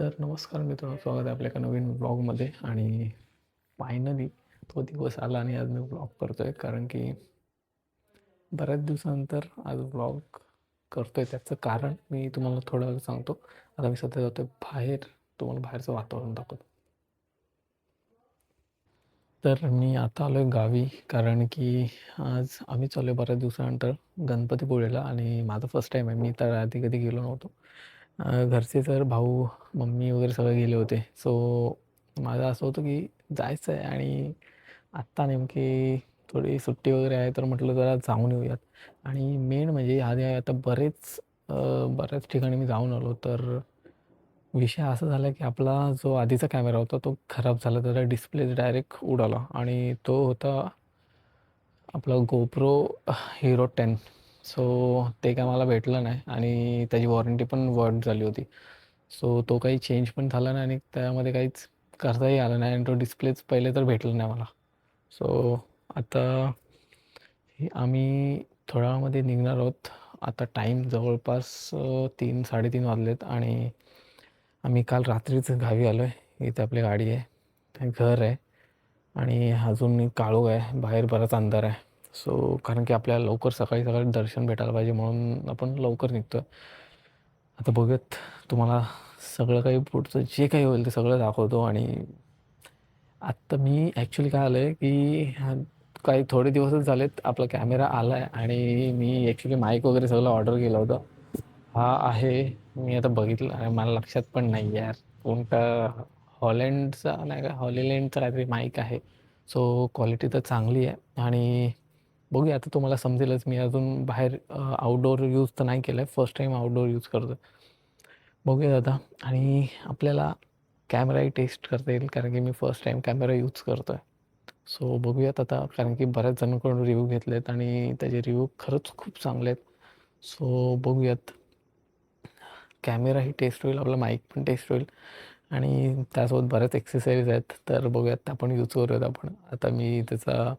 तर नमस्कार मित्रांनो, स्वागत आहे आपल्या एका नवीन व्लॉगमध्ये. आणि फायनली तो दिवस आला आणि आज मी व्लॉग करतो आहे, कारण की बऱ्याच दिवसानंतर आज व्लॉग करतो आहे. त्याचं कारण मी तुम्हाला थोडं वेळ सांगतो. आता मी सध्या जातो आहे बाहेर, तुम्हाला बाहेरचं वातावरण दाखवतो. तर मी आता आलो आहे गावी, कारण की आज आम्ही चाललो आहे बऱ्याच दिवसानंतर गणपतीपुळेला. आणि माझं फर्स्ट टाईम आहे, मी तर आधी कधी गेलो नव्हतो. घरचे तर भाऊ, मम्मी वगैरे सगळे गेले होते. सो माझं असं होतं की जायचं आहे, आणि आत्ता नेमकी थोडी सुट्टी वगैरे आहे, तर म्हटलं जरा जाऊन येऊयात. आणि मेन म्हणजे आधी आता बऱ्याच ठिकाणी मी जाऊन आलो. तर विषय असा झाला की आपला जो आधीचा कॅमेरा होता तो खराब झाला, त्याचा डिस्प्ले डायरेक्ट उडाला. आणि तो होता आपला GoPro Hero 10. सो ते काय मला भेटलं नाही, आणि त्याची वॉरंटी पण वर्ड झाली होती. सो तो काही चेंज पण झाला नाही, आणि त्यामध्ये काहीच करताही आलं नाही, आणि तो डिस्प्लेच पहिले तर भेटला नाही मला. सो आता आम्ही थोड्या वेळामध्ये निघणार आहोत. आता टाईम जवळपास 3-3:30 वाजलेत, आणि आम्ही काल रात्रीच गावी आलो आहे. इथे आपली गाडी आहे, ते घर आहे, आणि अजून काळोख आहे, बाहेर बराच अंधार आहे. सो कारण की आपल्याला लवकर सकाळी सकाळी दर्शन भेटायला पाहिजे, म्हणून आपण लवकर निघतो आहे. आता बघूयात, तुम्हाला सगळं काही पुढचं जे काही होईल ते सगळं दाखवतो. आणि आत्ता मी ॲक्च्युली काय आलं आहे की काही थोडे दिवसच झालेत आपला कॅमेरा आला आहे, आणि मी ॲक्च्युली माईक वगैरे सगळं ऑर्डर केलं होतं. हा आहे, मी आता बघितलं आणि मला लक्षात पण नाही यार कोणता. हॉलँडचा नाही का, हॉलीलँडचा काहीतरी माईक आहे. सो क्वालिटी तर चांगली आहे, आणि बघूया आता तुम्हाला समजेलच. मी अजून बाहेर आउटडोअर यूज तर नाही केलं आहे, फर्स्ट टाईम आउटडोअर यूज करतो. बघूया आता. आणि आपल्याला कॅमेराही टेस्ट करता येईल, कारण की मी फर्स्ट टाईम कॅमेरा यूज करतो आहे. सो बघूयात आता, कारण की बऱ्याच जणांकडून रिव्ह्यू घेतले आहेत, आणि त्याचे रिव्ह्यू खरंच खूप चांगले आहेत. सो बघूयात, कॅमेराही टेस्ट होईल, आपला माईक पण टेस्ट होईल, आणि त्यासोबत बऱ्याच एक्सेसरीज आहेत. तर बघूयात, आपण यूज करूयात आपण. आता मी त्याचा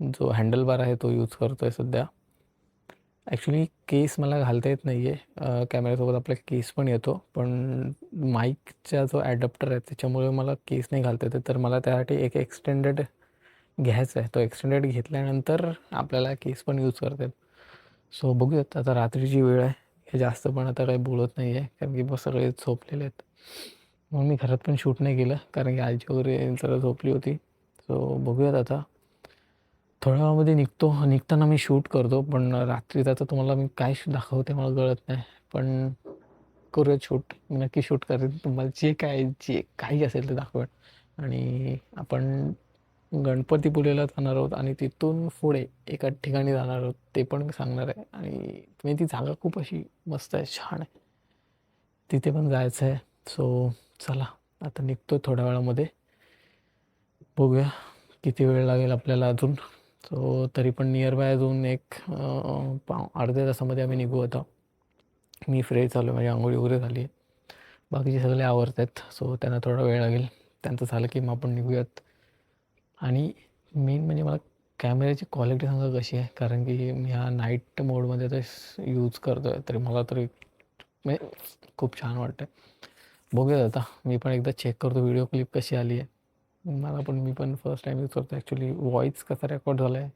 जो हँडल बार आहे तो यूज करतो आहे सध्या. ॲक्च्युली केस मला घालता येत नाही आहे. कॅमेऱ्यासोबत आपला केस पण येतो, पण माईकचा जो ॲडॅप्टर आहे त्याच्यामुळे मला केस नाही घालता येते. तर मला त्यासाठी एक एक्सटेंडेड घ्यायचा आहे. तो एक्सटेंडेड घेतल्यानंतर आपल्याला केस पण यूज करता येईल. सो बघूयात, आता रात्रीची वेळ आहे, हे जास्त पण आता काही बोलत नाही आहे, कारण की बस सगळे झोपलेले आहेत. म्हणून मी घरात पण शूट नाही केलं, कारण की आजी वगैरे जरा झोपली होती. सो बघूयात आता, थोड्या वेळामध्ये निघताना मी शूट करतो. पण रात्रीचा तर तुम्हाला मी काय दाखवते मला कळत नाही, पण करूयात शूट. मी नक्की शूट करेन, तुम्हाला जे काही असेल ते दाखवेन. आणि आपण गणपतीपुळेला जाणार आहोत, आणि तिथून पुढे एका ठिकाणी जाणार आहोत, ते पण मी सांगणार आहे. आणि तुम्ही ती जागा खूप अशी मस्त आहे, छान आहे, तिथे पण जायचं आहे. सो चला, आता निघतो थोड्या वेळामध्ये. बघूया किती वेळ लागेल आपल्याला अजून. सो तरी पण नियर बाय अजून एक अर्ध्या तासामध्ये आम्ही निघू. आता मी फ्रेश झालो, माझी आंघोळी वगैरे झाली आहे, बाकीचे सगळे आवरत आहेत. सो त्यांना थोडा वेळ लागेल, त्यांचं झालं की मग आपण निघूयात. आणि मेन म्हणजे मला कॅमेऱ्याची क्वालिटी सांगा कशी आहे, कारण की मी हा नाईट मोडमध्ये तर यूज करतो आहे, तरी मला तरी म्हणजे खूप छान वाटतं आहे. बघूयात आता, मी पण एकदा चेक करतो व्हिडिओ क्लिप कशी आली आहे. मी पण फर्स्ट टाईम यूज करतो. ॲक्च्युली व्हॉईस कसा रेकॉर्ड झाला आहे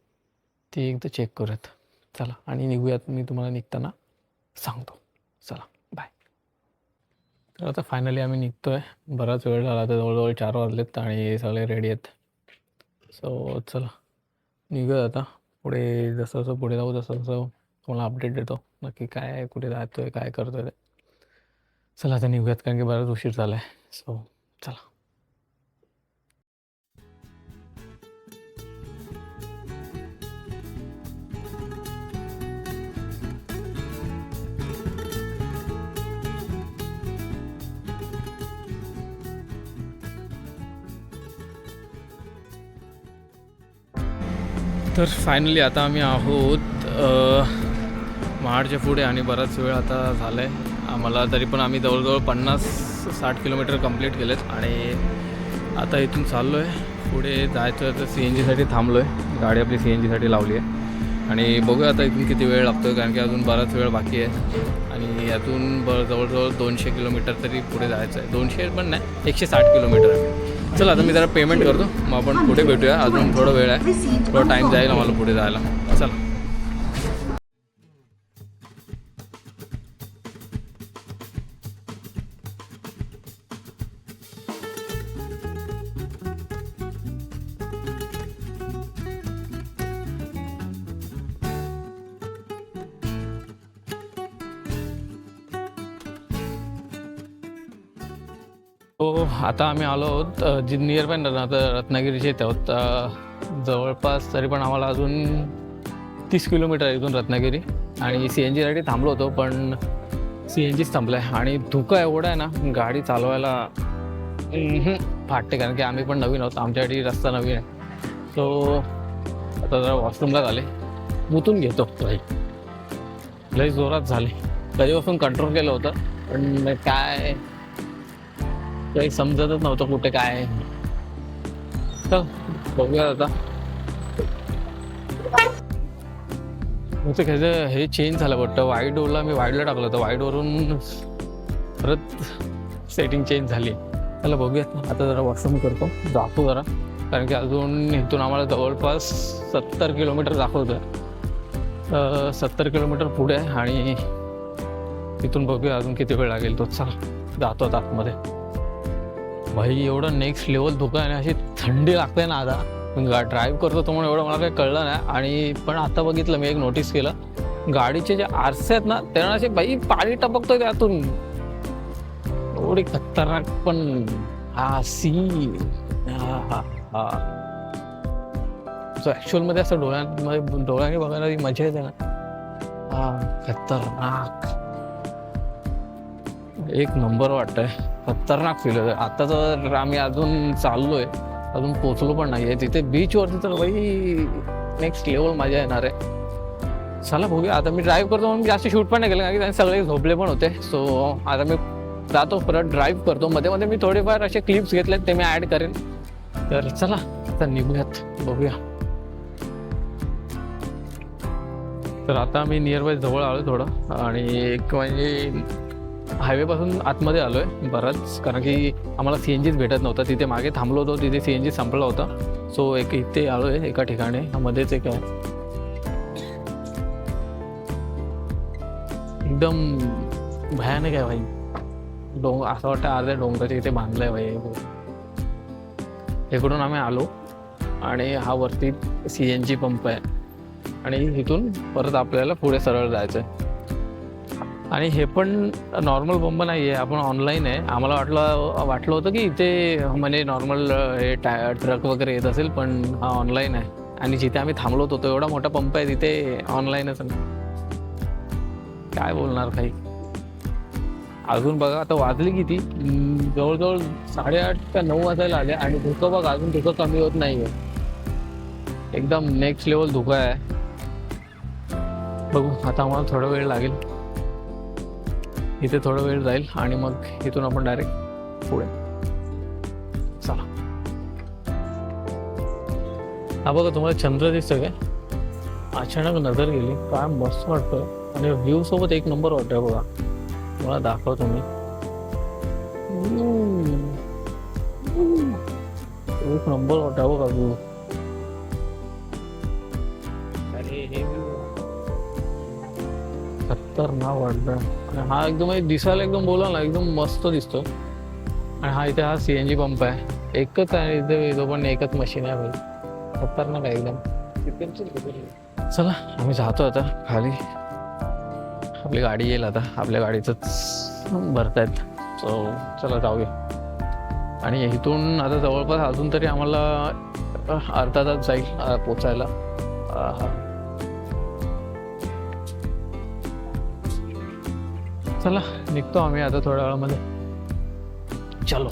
ते एकदा चेक करूयात. चला, आणि निघूयात, मी तुम्हाला निघताना सांगतो. चला, बाय. तर आता फायनली आम्ही निघतो आहे. बराच वेळ झाला, आता जवळजवळ 4 वाजलेत, आणि सगळे रेडी आहेत. सो चला, निघूया आता. पुढे जसं जसं पुढे जाऊ तसं तसं तुम्हाला अपडेट देतो, नक्की काय आहे, कुठे जातो आहे, काय करतो आहे ते. चला आता निघूयात, कारण की बराच उशीर झाला आहे. सो चला. तर फायनली आता आम्ही आहोत महाडच्या पुढे, आणि बराच वेळ आता झाला आहे आम्हाला. तरी पण आम्ही जवळजवळ 50-60 किलोमीटर कंप्लीट केलेत, आणि आता इथून चाललो आहे. पुढे जायचं तर CNGसाठी थांबलो आहे, गाडी आपली CNGसाठी लावली आहे. आणि बघूया आता इथून किती वेळ लागतो आहे, कारण की अजून बराच वेळ बाकी आहे. आणि आणि यातून जवळजवळ 200 किलोमीटर तरी पुढे जायचं आहे. 200 पण नाही, 160 किलोमीटर आहे. चला आता मी जरा पेमेंट करतो, मग आपण पुढे भेटूया. अजून थोडा वेळ आहे, थोडा टाईम जाईल आम्हाला पुढे जायला. चला. हो, आता आम्ही आलो आहोत जी नियर बाय रत्नागिरीचे इथे आहोत. जवळपास तरी पण आम्हाला अजून 30 किलोमीटर आहे इथून रत्नागिरी. आणि CNGसाठी थांबलो होतो, पण CNGच थांबलं आहे. आणि धुकं एवढं आहे ना, गाडी चालवायला फाटते, कारण की आम्ही पण नवीन आहोत, आमच्यासाठी रस्ता नवीन आहे. सो आता जरा वॉशरूमला झाले, मुतून घेतो. लई जोरात झाले, कधीपासून कंट्रोल केलं होतं, पण काय काही समजतच नव्हतं कुठे काय. चल बघूया आता. हे चेंज झालं वाटतं. वाईड डोरला मी वाईडला टाकलं होतं, वाईडवरून परत सेटिंग चेंज झाली. त्याला बघूयात. आता जरा वॉशरूम करतो, जातो जरा, कारण की अजून इथून आम्हाला जवळपास 70 किलोमीटर दाखवतं. 70 किलोमीटर पुढे आहे आणि तिथून बघूया अजून किती वेळ लागेल तो. चला जातो आता आतमध्ये. भाई एवढं नेक्स्ट लेवल धुकं आहे, अशी थंडी लागते ना. आता ड्राईव्ह करतो तो म्हणून एवढं मला काही कळलं नाही. आणि पण आता बघितलं मी, एक नोटीस केलं, गाडीचे जे आरसे आहेत ना, त्यांना असे बाई पाणी टपकतोय त्यातून, एवढी खतरनाक. पण हा सीन सो ॲक्च्युअलमध्ये असं डोळ्याने बघायला मजा येते ना. खतरनाक, एक नंबर वाटतंय, खतरनाक फील होतं. आता तर आम्ही अजून चाललोय, अजून पोचलो पण नाही आहे तिथे बीचवरती, तर बाई नेक्स्ट लेवल मजा येणार आहे. चला बघूया. आता मी ड्राईव्ह करतो म्हणून जास्त शूट पण नाही केलं, कारण की सगळे झोपले पण होते. सो आता मी जातो, परत ड्राईव्ह करतो. मध्ये मध्ये मी थोडेफार असे क्लिप्स घेतलेत, ते मी ॲड करेन. तर चला आता निघूयात, बघूया. तर आता मी नियर बाय जवळ आलो थोडं, आणि एक म्हणजे हायवेपासून आतमध्ये आलो आहे बराच, कारण की आम्हाला CNGच भेटत नव्हता. तिथे मागे थांबलो होतो, तिथे CNG संपला होता. सो इथे आलो आहे एका ठिकाणी, मध्येच एक आहे, एकदम भयानक आहे भाई. असं वाटतं अर्ध्या डोंगराच्या इथे बांधलं आहे भाई. इकडून आम्ही आलो आणि हा वरती CNG पंप आहे, आणि इथून परत आपल्याला पुढे सरळ जायचं आहे. आणि हे पण नॉर्मल पंप नाही आहे, आपण ऑनलाईन आहे. आम्हाला वाटलं होतं की इथे म्हणजे नॉर्मल हे ट्रक वगैरे येत असेल, पण हा ऑनलाईन आहे. आणि जिथे आम्ही थांबलो होतो, एवढा मोठा पंप आहे, तिथे ऑनलाईनच नाही. काय बोलणार काही. अजून बघा आता वाजली किती, जवळजवळ 8:30 का 9 वाजायला आले, आणि धुकं बघा अजून धुकं कमी होत नाही आहे. एकदम नेक्स्ट लेवल धुकं आहे. बघू आता आम्हाला थोडा वेळ लागेल, इथे थोडा वेळ जाईल, आणि मग इथून आपण डायरेक्ट पुढे. चला. हा बघा तुम्हाला चंद्र दिसतं काय, अचानक नजर गेली, काय मस्त वाटतं. आणि व्ह्यू सोबत एक नंबर वाटतंय बघा. मला दाखवतो मी, एक नंबर वाटतं बघा व्ह्यू. खतरनाक वाटतं. आणि हा एकदम दिसायला एकदम बोला ना एकदम मस्त दिसतो. आणि हा इथे हा CNG पंप आहे, एकच आहे इथे, जो पण एकच मशीन आहे भाई, खतरनाक आहे एकदम. चला आम्ही जातो आता खाली, आपली गाडी येईल आता, आपल्या गाडीचंच भरतायत. सो चला जाऊया. आणि इथून आता जवळपास अजून तरी आम्हाला अर्धा तास जाईल पोचायला. चला निघतो आम्ही आता थोड्या वेळामध्ये. चलो.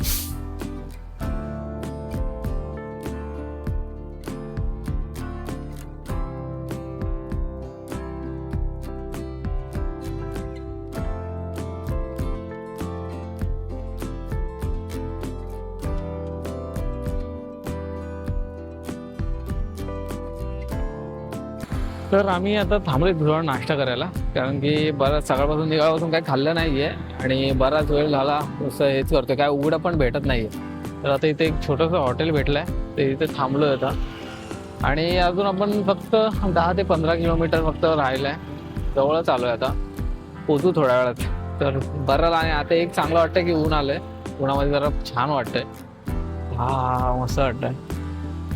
तर आम्ही आता थांबलो थोडा नाश्ता करायला, कारण की बराच सकाळपासून निघाल्यापासून काही खाल्लं नाही आहे आणि बराच वेळ झाला असं हेच करतो, काय उघडं पण भेटत नाही आहे. तर आता इथे एक छोटंसं हॉटेल भेटलं आहे, ते इथे थांबलो आहे आता. आणि अजून आपण फक्त 10 ते 15 किलोमीटर फक्त राहिलं आहे, जवळच आलो आहे आता, पोचू थोड्या वेळात. तर बरं. आणि आता एक चांगलं वाटतं की ऊन आलं आहे, उन्हामध्ये जरा छान वाटतंय. हा मस्त वाटतंय.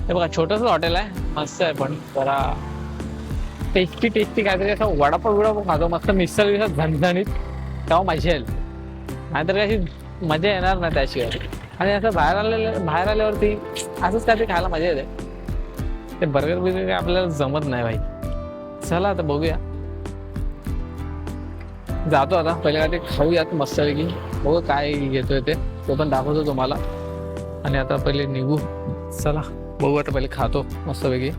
हे बघा छोटंसं हॉटेल आहे, मस्त आहे, पण जरा टेस्टी काहीतरी असं वडापाव बिडापाव खातो मस्त, मिसळ विसळ झणझणीत, तेव्हा मजा येईल. नाहीतर कशी मजा येणार नाही त्याशिवाय. आणि असं बाहेर आल्यावरती असंच काहीतरी खायला मजा येते. ते बर्गर बिर्गर आपल्याला जमत नाही भाई. चला आता बघूया, जातो आता. पहिले काय ते खाऊयात मस्तपैकी, बघू काय घेतोय ते, तो पण दाखवतो तुम्हाला. आणि आता पहिले निघू, चला बघू. आता पहिले खातो मस्तपैकी.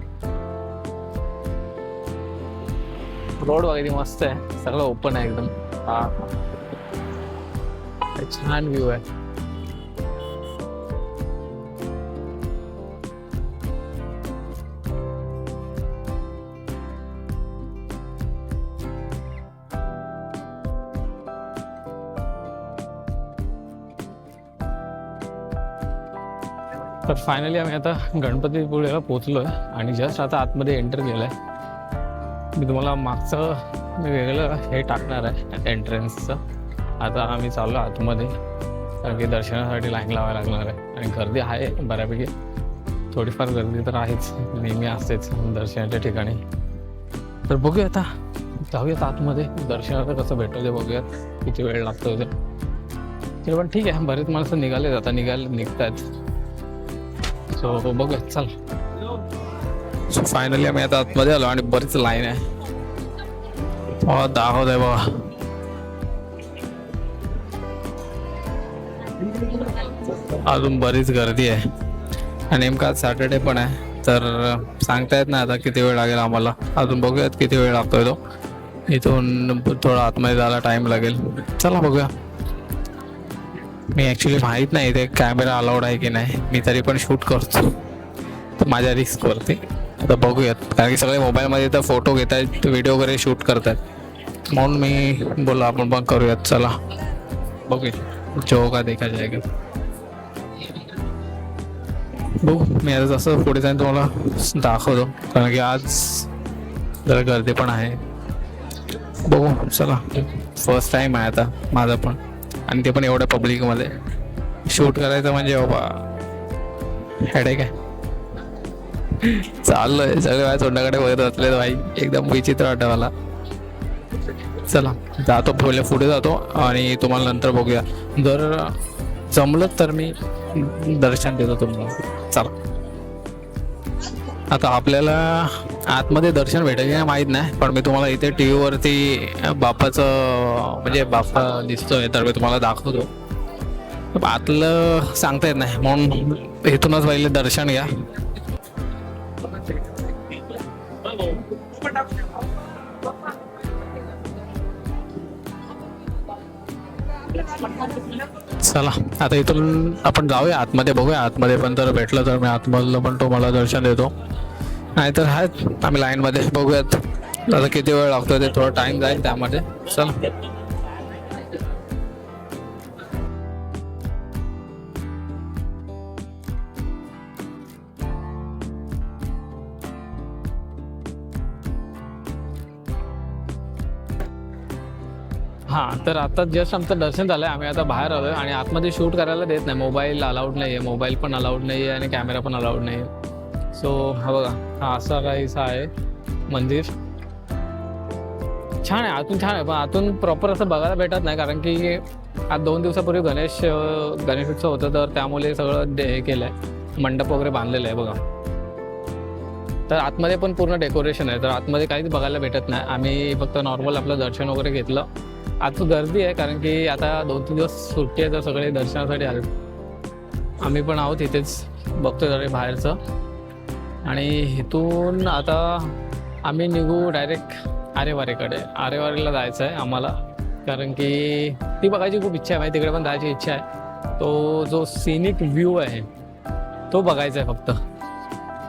रोड वगैरे मस्त आहे, सगळं ओपन आहे एकदम. हा छान व्ह्यू आहे. तर फायनली आम्ही आता गणपतीपुळेला पोचलो आहे आणि जस्ट आता आतमध्ये एंटर केलं आहे. मी तुम्हाला मागचं वेगळं हे टाकणार आहे एंट्रन्सचं. आता आम्ही चाललो आतमध्ये, कारण की दर्शनासाठी लाईन लावायला लागणार आहे आणि गर्दी आहे बऱ्यापैकी. थोडीफार गर्दी तर आहेच, नेहमी असतेच दर्शनाच्या ठिकाणी. तर बघूया आता, जाऊयात आतमध्ये. दर्शनाचं कसं भेटतं ते बघूयात, किती वेळ लागतो ते पण ठीक आहे. बरेच माणसं निघालेत आता, निघतायत. सो बघूया, चल. सो फायनली आम्ही आता आतमध्ये आलो आणि बरीच लाईन आहे. दाखवत आहे बघा. अजून बरीच गर्दी आहे आणि नेमका आज सॅटर्डे पण आहे, तर सांगता येत नाही आता किती वेळ लागेल आम्हाला. अजून बघूयात किती वेळ लागतोय तो. इथून थोडा आतमध्ये जायला टाइम लागेल. चला बघूया. मी ॲक्च्युली माहीत नाही ते कॅमेरा अलाउड आहे की नाही, मी तरी पण शूट करतो तर माझ्या रिस्कवरती. आता बघूयात, कारण की सगळे मोबाईलमध्ये तर फोटो घेत आहेत, व्हिडिओ वगैरे शूट करत आहेत, म्हणून मी बोला आपण पण करूयात. चला बघूया, जो का देखा जाएगा. बघू, मी आता जसं पुढे जाईन तुम्हाला दाखवतो, कारण की आज जरा गर्दी पण आहे. बघू, चला. फर्स्ट टाईम आहे आता माझा पण, आणि ते पण एवढ्या पब्लिकमध्ये शूट करायचं म्हणजे बाबा हेडेक आहे. चाललोय, सगळे माझ्या तोंडाकडे बघत असले भाई, एकदम विचित्र वाटतं मला. चला जातो, पुढे जातो आणि तुम्हाला नंतर बघूया. जर जमलं तर मी दर्शन देतो तुम्हाला. चला. आता आपल्याला आतमध्ये दर्शन भेटेल की माहीत नाही, पण मी तुम्हाला इथे टी व्हीवरती बाप्पाचं म्हणजे बाप्पा दिसतोय तर मी तुम्हाला दाखवतो. आतलं सांगता येत नाही, म्हणून इथूनच पहिले दर्शन घ्या. चला आता इथून आपण जाऊया आतमध्ये, बघूया आतमध्ये पण जर भेटलं तर मी आतमधलं पण तुम्हाला दर्शन देतो. नाहीतर आहेत आम्ही लाईनमध्ये. बघूयात आता किती वेळ लागतो ते, थोडा टाइम जाईल त्यामध्ये. चला. हां, तर आता जस्ट आमचं दर्शन झालं आहे, आम्ही आता बाहेर आलो आहे आणि आतमध्ये शूट करायला देत नाही. मोबाईल अलाउड नाही आहे, मोबाईल पण अलाउड नाही आहे आणि कॅमेरा पण अलाउड नाही आहे. सो हा बघा, हा असा काहीसा आहे मंदिर. छान आहे, आतून छान आहे, पण आतून प्रॉपर असं बघायला भेटत नाही, कारण की आज 2 दिवसापूर्वी गणेश उत्सव होतं, तर त्यामुळे सगळं हे केलं आहे, मंडप वगैरे बांधलेलं आहे बघा. तर आतमध्ये पण पूर्ण डेकोरेशन आहे, तर आतमध्ये काहीच बघायला भेटत नाही. आम्ही फक्त नॉर्मल आपलं दर्शन वगैरे घेतलं. आज गर्दी आहे, कारण की आता 2-3 दिवस सुट्टी आहे, तर सगळे दर्शनासाठी आले. आम्ही पण आहोत इथेच, बघतोय जरा बाहेरचं. आणि इथून आता आम्ही निघू डायरेक्ट आरेवारीकडे. आरेवारीला जायचं आहे आम्हाला, कारण की ती बघायची खूप इच्छा आहे माहिती, तिकडे पण जायची इच्छा आहे. तो जो सिनिक व्ह्यू आहे तो बघायचा आहे फक्त.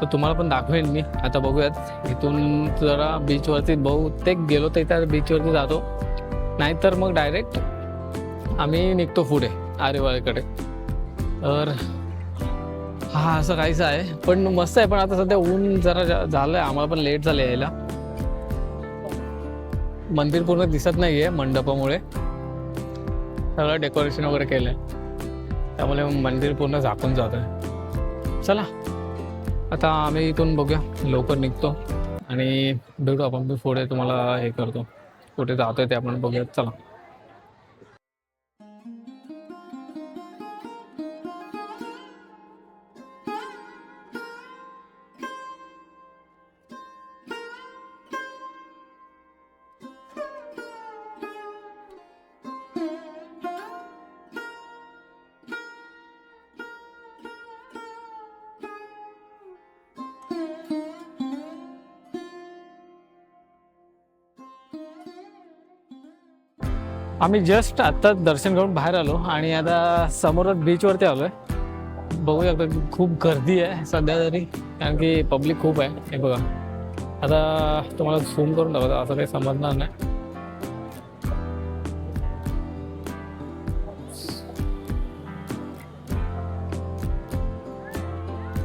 तर तुम्हाला पण दाखवेन मी. आता बघूयात इथून जरा बीचवरती बहुतेक गेलो तर त्या बीचवरती जातो, नाहीतर मग डायरेक्ट आम्ही निघतो पुढे आरेवारेकडे. तर हा असं काहीच आहे, पण मस्त आहे. पण आता सध्या ऊन जरा झालंय, आम्हाला पण लेट झालं यायला. मंदिर पूर्ण दिसत नाहीये मंडपामुळे, सगळं डेकोरेशन वगैरे केलंय, त्यामुळे मंदिर पूर्ण झाकून जात आहे. चला आता आम्ही इथून बघूया, लवकर निघतो आणि भेटू आपण. मी पुढे तुम्हाला हे करतो, कुठे जातोय ते आपण बघूया. चला. आम्ही जस्ट आता दर्शन करून बाहेर आलो आणि आता समोरच बीचवरती आलोय. बघूया, खूप गर्दी आहे सध्या तरी, कारण की पब्लिक खूप आहे. हे बघा, आता तुम्हाला झूम करून दाखवतो, असं काही समजणार नाही.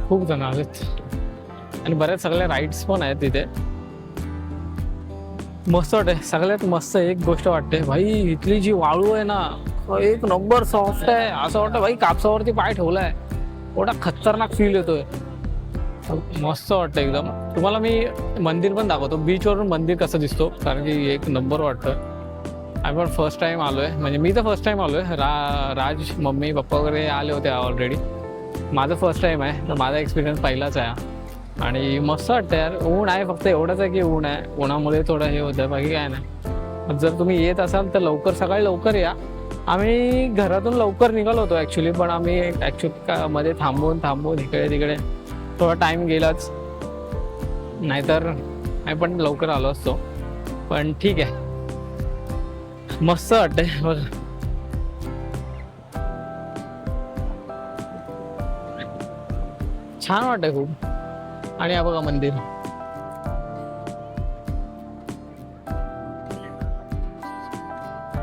खूप जण आलेत आणि बऱ्याच सगळ्या राईड्स पण आहेत तिथे. मस्त वाटते. सगळ्यात मस्त एक गोष्ट वाटते भाई, इथली जी वाळू आहे ना, एक नंबर सॉफ्ट आहे. असं वाटतं भाई कापसावरती पाय ठेवलाय, एवढा खतरनाक फील येतोय. मस्त वाटतं एकदम. तुम्हाला मी मंदिर पण दाखवतो, बीचवरून मंदिर कसं दिसतो, कारण की एक नंबर वाटतं. आम्ही पण फर्स्ट टाइम आलोय, म्हणजे मी तर फर्स्ट टाइम आलोय. राज, मम्मी, पप्पा वगैरे आले होते ऑलरेडी. माझं फर्स्ट टाइम आहे, तर माझा एक्सपिरियन्स पहिलाच आहे. आणि मस्त वाटतं यार. ऊन आहे, फक्त एवढंच आहे की ऊन आहे, उन्हामुळे थोडं हे होतं, बाकी काय नाही. जर तुम्ही येत असाल तर लवकर, सकाळी लवकर या. आम्ही घरातून लवकर निघालो होतो ॲक्च्युली, पण आम्ही मध्ये थांबून इकडे तिकडे थोडा टाईम गेलाच, नाहीतर आम्ही पण लवकर आलो असतो. पण ठीक आहे, मस्त वाटतंय बघ. छान वाटतंय खूप. आणि हा बघा मंदिर,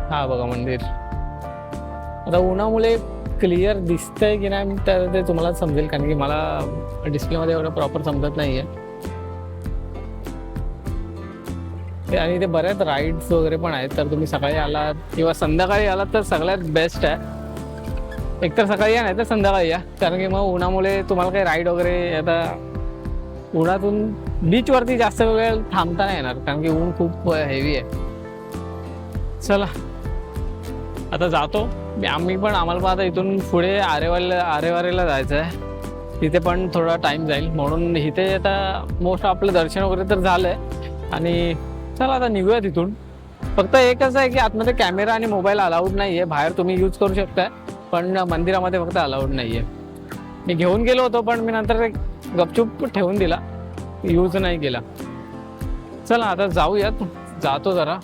हा बघा मंदिर. आता उन्हामुळे क्लिअर दिसतंय की नाही तर ते तुम्हाला समजेल, कारण की मला डिस्प्लेमध्ये एवढं प्रॉपर समजत नाहीये. आणि ते बऱ्याच राईड्स वगैरे पण आहेत, तर तुम्ही सकाळी आलात किंवा संध्याकाळी आलात तर सगळ्यात बेस्ट आहे. एकतर सकाळी या, नाही तर संध्याकाळी या, कारण की मग उन्हामुळे तुम्हाला काही राईड वगैरे, आता उन्हातून बीचवरती जास्त वेळ थांबता नाही येणार, कारण की ऊन खूप हेवी आहे. चला आता जातो आम्ही पण. आम्हाला पण आता इथून पुढे आरेवारेला जायचं आहे, तिथे पण थोडा टाईम जाईल, म्हणून इथे आता मोस्ट आपलं दर्शन वगैरे तर झालंय. आणि चला आता निघूया तिथून. फक्त एकच आहे की आतमध्ये कॅमेरा आणि मोबाईल अलाउड नाही आहे. बाहेर तुम्ही यूज करू शकताय, पण मंदिरामध्ये फक्त अलाउड नाही आहे. मी घेऊन गेलो होतो, पण मी नंतर गपचूप ठेवून दिला, यूज नाही केला. चला आता जाऊयात, जातो जरा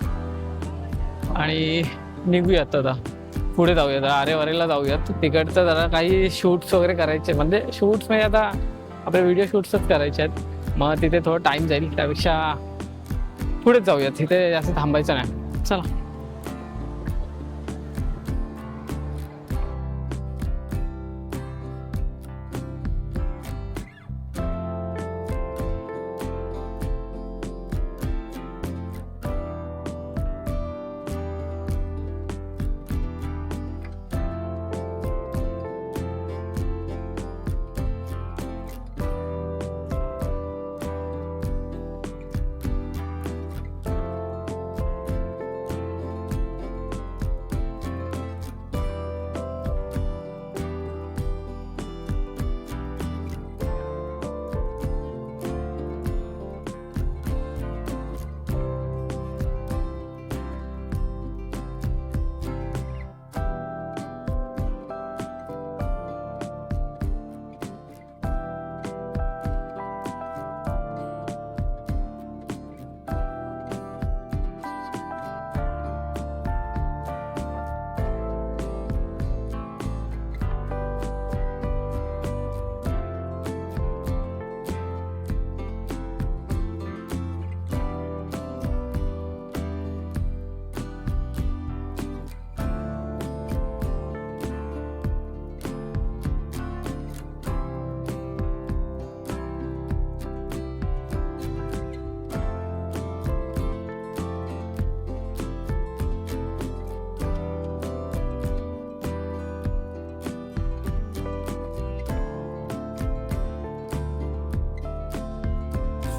आणि निघूयात. आता पुढे जाऊयात, आरेवारेला जाऊयात. तिकडचं जरा काही शूट्स वगैरे करायचे, म्हणजे शूट्स म्हणजे आता आपले व्हिडिओ शूट्सच करायचे आहेत. मग तिथे थोडा टाईम जाईल, त्यापेक्षा पुढेच जाऊयात, तिथे जास्त थांबायचं नाही. चला.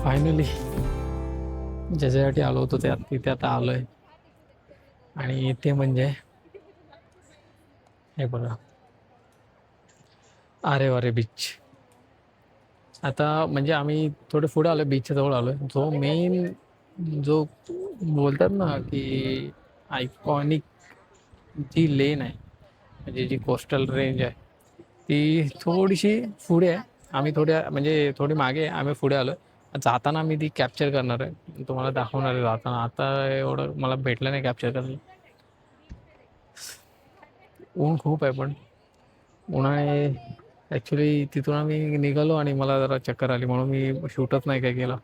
फायनली ज्याच्यासाठी आलो होतो ते तिथे आता आलोय. आणि ते म्हणजे हे बघा, अरे वारे बीच. आता म्हणजे आम्ही थोडे पुढे आलोय, बीचच्या जवळ आलोय. जो मेन जो बोलतात ना की आयकॉनिक जी लेन आहे, म्हणजे जी कोस्टल रेंज आहे, ती थोडीशी पुढे आहे. आम्ही थोड्या म्हणजे थोडी मागे आहे, आम्ही पुढे आलोय. जाताना मी ती कॅप्चर करणार आहे, तुम्हाला दाखवणार आहे जाताना. आता एवढं मला भेटलं नाही कॅप्चर करायला. ऊन खूप आहे, पण उन्हाळे ॲक्च्युली तिथून आम्ही निघालो आणि मला जरा चक्कर आली, म्हणून मी शूटच नाही काय केलं.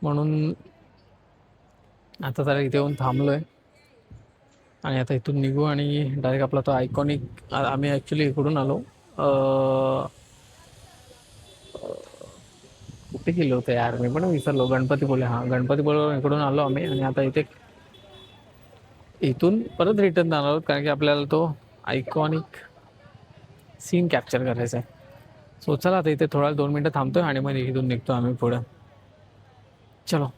म्हणून आता जरा इथे येऊन थांबलोय आणि आता इथून निघू आणि डायरेक्ट आपला तो आयकॉनिक. आम्ही ॲक्च्युली इकडून आलो, कुठे गेलो होतो यार, मी पण विसरलो. गणपतीपुळे, हां गणपतीपुळे इकडून आलो आम्ही आणि आता इथे इथून परत रिटर्न जाणार आहोत, कारण की आपल्याला तो आयकॉनिक सीन कॅप्चर करायचा आहे. सो चला आता इथे थोडा 2 मिनटं थांबतोय आणि मग इथून निघतो आम्ही पुढं. चलो.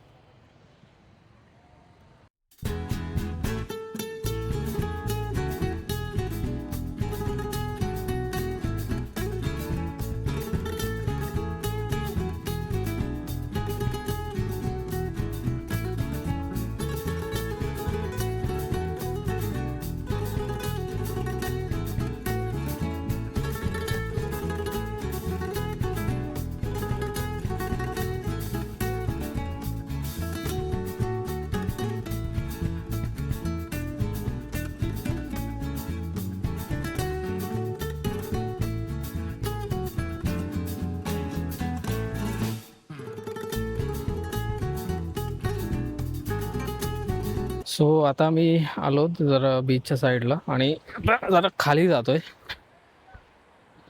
सो आता मी आलो जरा बीचच्या साईडला आणि जरा खाली जातोय.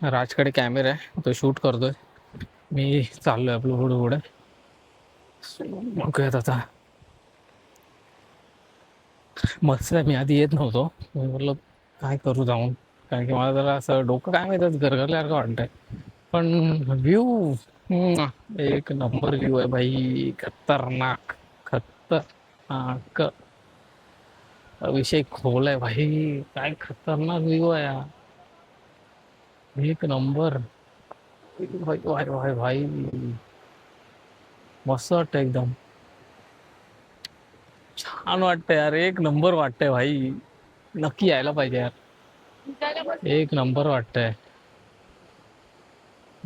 राजकडे कॅमेरा आहे, तो शूट करतोय. मी चाललोय आपलं पुढे पुढे. बघूयात आता. मस्त आहे. मी आधी येत नव्हतो, मी म्हटलं काय करू जाऊन, कारण की मला जरा असं डोकं काय माहिती गरगरल्यासारखं वाटतंय. पण व्ह्यू एक नंबर व्ह्यू आहे भाई. खतरनाक खतरनाक विषय खोल आहे भाई. काय खतरनाक व्ह्यू आहे यार. एक नंबर भाई भाई भाई भाई. मस्त वाटतं एकदम. छान वाटतं यार, एक नंबर वाटतंय भाई. नक्की यायला पाहिजे यार. एक नंबर वाटतंय.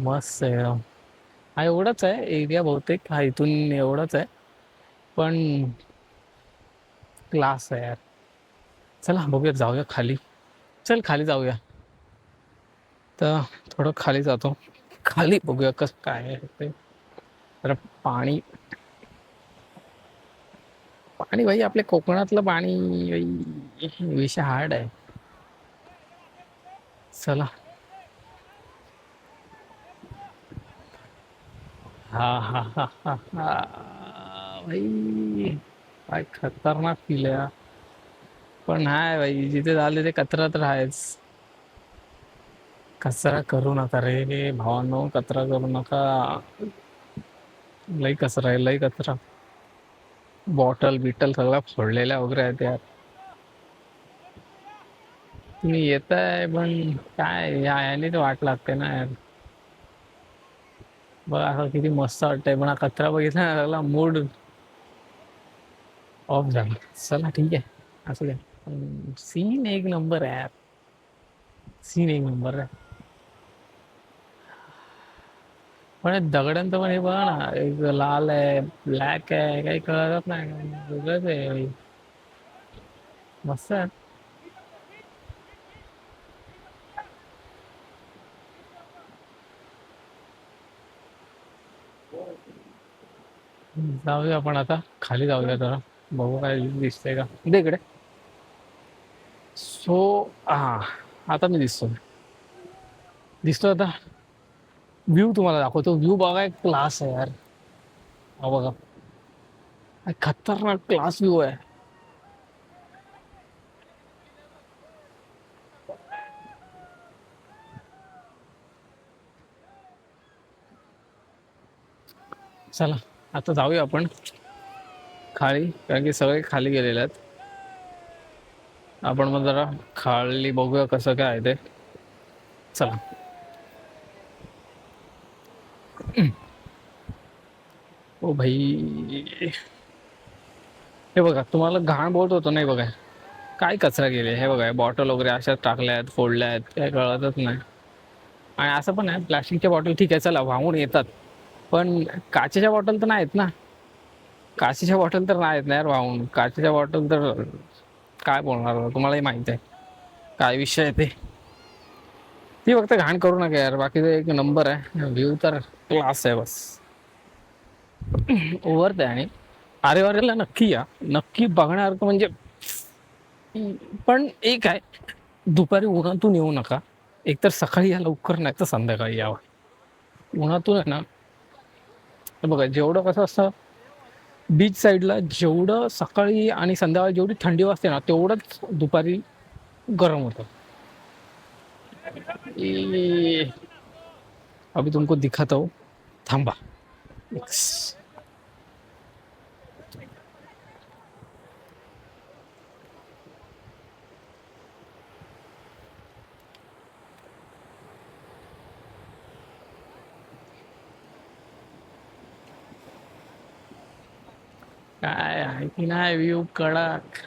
मस्त आहे एकदम. हा एवढाच आहे एरिया बहुतेक, हा इथून एवढाच आहे, पण क्लास आहे यार. चला बघूया, जाऊया खाली. चल खाली जाऊया. तर थोडं खाली जातो, खाली बघूया कसं काय आहे ते. जरा पाणी पाणी भाई, आपल्या कोकणातलं पाणी भाई, विषय हार्ड आहे. चला. हा हा हा हा हा भाई, काय खतरनाक फील आहे. पण हाय भाई, जिथे झाले ते कचरा तर आहेच. कचरा करू नका रे भावांनो, कचरा करू नका. लई कचरा आहे, लई कचरा. बॉटल बिटल सगळ्या फोडलेल्या वगैरे आहेत यार. तुम्ही येताय पण काय याने तर वाट लागते ना यार. बघा असं किती मस्त वाटतंय, पण हा कचरा बघितला ना, सगळा मूड ऑफ झाला. चला ठीक आहे, असू द्या. सीन एक नंबर आहे यार, सीन एक नंबर आहे. पण हे दगडांचं पण हे बघा ना, एक लाल आहे, ब्लॅक आहे, काही कळत नाही, वेगळंच आहे. मस्त आहे. जाऊया आपण आता खाली, जाऊया जरा, बघू काय दिसतंय का दे इकडे. सो हा, आता मी दिसतो आता. व्ह्यू तुम्हाला दाखवतो. व्ह्यू बघा, एक क्लास आहे यार. हा बघा, काय खतरनाक क्लास व्ह्यू आहे. चला आता जाऊया आपण खाली, कारण की सगळे खाली गेलेले आहेत. आपण मग जरा खाली बघूया कसं काय आहे ते. चला. ओ भाई, हे बघा तुम्हाला घाण बोलत होतो नाही बघा, काय कचरा गेले हे बघा. बॉटल वगैरे अशा टाकल्या आहेत, फोडल्या आहेत, काय कळतच नाही. आणि असं पण आहे, प्लास्टिकच्या बॉटल ठीक आहे चला वाहून येतात, पण काचेच्या बॉटल तर नाहीत ना. काचेच्या बॉटल तर नाहीत ना यार वाहून. काचेच्या बॉटल तर काय बोलणार, तुम्हालाही माहित आहे काय विषय आहे ते. ती फक्त घाण करू नका यार, बाकी ते एक नंबर आहे, व्ह्यू तर क्लास आहे बस. ओव्हर ते. आणि अरे वारेला नक्की या, नक्की बघण्यासारखं म्हणजे. पण एक आहे, दुपारी उन्हातून येऊ नका. एकतर सकाळी या लवकर, नाही तर संध्याकाळी यावं. उन्हातून आहे ना, हे बघा जेवढं कसं असतं बीच साईडला, जेवढं सकाळी आणि संध्याकाळी जेवढी थंडी वाजते ना, तेवढंच दुपारी गरम होतं. अभी तुमको दिखाता हूँ, थांबा. काय आहे की नाही व्ह्यू कडक.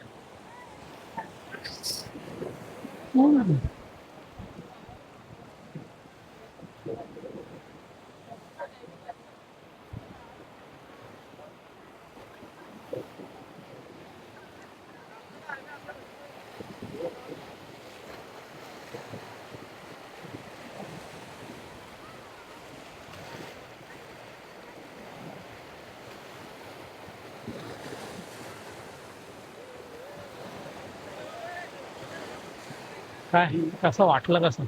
काय कसं वाटलं, कसं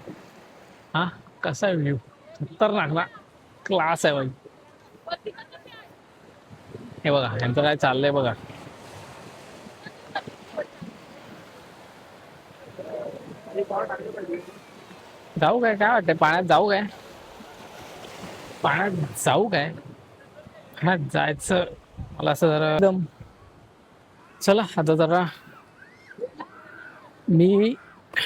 हा, कसा आहे व्ह्यू? खतरनाक ना, क्लास आहे बाई. हे बघा यांचं काय चाललंय बघा. जाऊ काय वाटतंय, पाण्यात जाऊ काय? पाण्यात जाऊ काय? पाण्यात जायचं मला असं जरा एकदम. चला आता जरा मी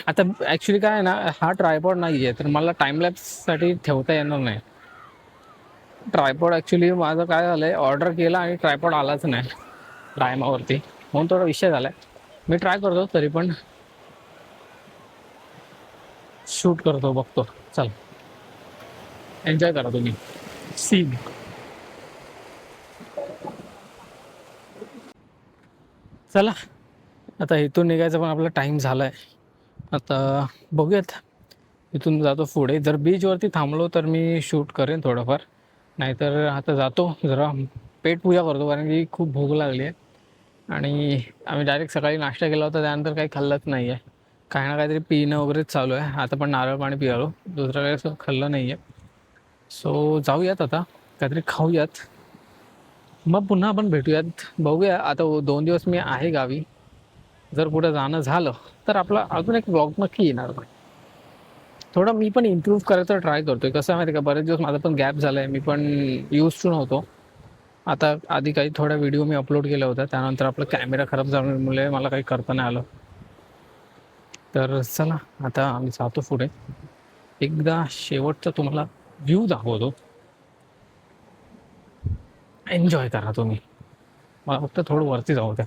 आता ऍक्च्युली काय आहे ना, हा ट्रायपॉड नाहीये तर मला टाइमलॅप्स साठी ठेवता येणार नाही. ट्रायपॉड ऍक्च्युली माझं काय झालंय, ऑर्डर केला आणि ट्रायपॉड आलाच नाही टायमावरती, म्हणून थोडा विषय झालाय. मी ट्राय करतो तरी पण, शूट करतो, बघतो. चल एन्जॉय करा तुम्ही सीन. चला आता इथून निघायचा पण आपला टाइम झालाय. आता बघूयात, इथून जातो पुढे. जर बीचवरती थांबलो तर मी शूट करेन थोडंफार, नाहीतर आता जातो जरा पेटपूजा करतो, कारण की खूप भूक लागली आहे. आणि आम्ही डायरेक्ट सकाळी नाश्ता केला होता, त्यानंतर काही खाल्लंच नाही आहे. काही ना काहीतरी पिणं वगैरेच चालू आहे. आता पण नारळ पाणी पियालो, दुसरं काही असं खाल्लं नाही आहे. सो जाऊयात आता, काहीतरी खाऊयात, मग पुन्हा आपण भेटूयात. बघूया आता 2 दिवस मी आहे गावी. जर कुठं जाणं झालं तर आपला अजून एक ब्लॉग नक्की येणार. थोडं मी पण इम्प्रूव्ह करायचा ट्राय करतोय. कसं माहिती का, बरेच दिवस माझा पण गॅप झालाय, मी पण यूज टू नव्हतो. आता आधी काही थोड्या व्हिडिओ मी अपलोड केल्या होत्या, त्यानंतर आपला कॅमेरा खराब झाल्यामुळे मला काही करता नाही आलं. तर चला आता आम्ही जातो पुढे, एकदा शेवटचा तुम्हाला व्ह्यू दाखवतो. एन्जॉय करा तुम्ही, मला फक्त थोडं वरती जाऊ द्या.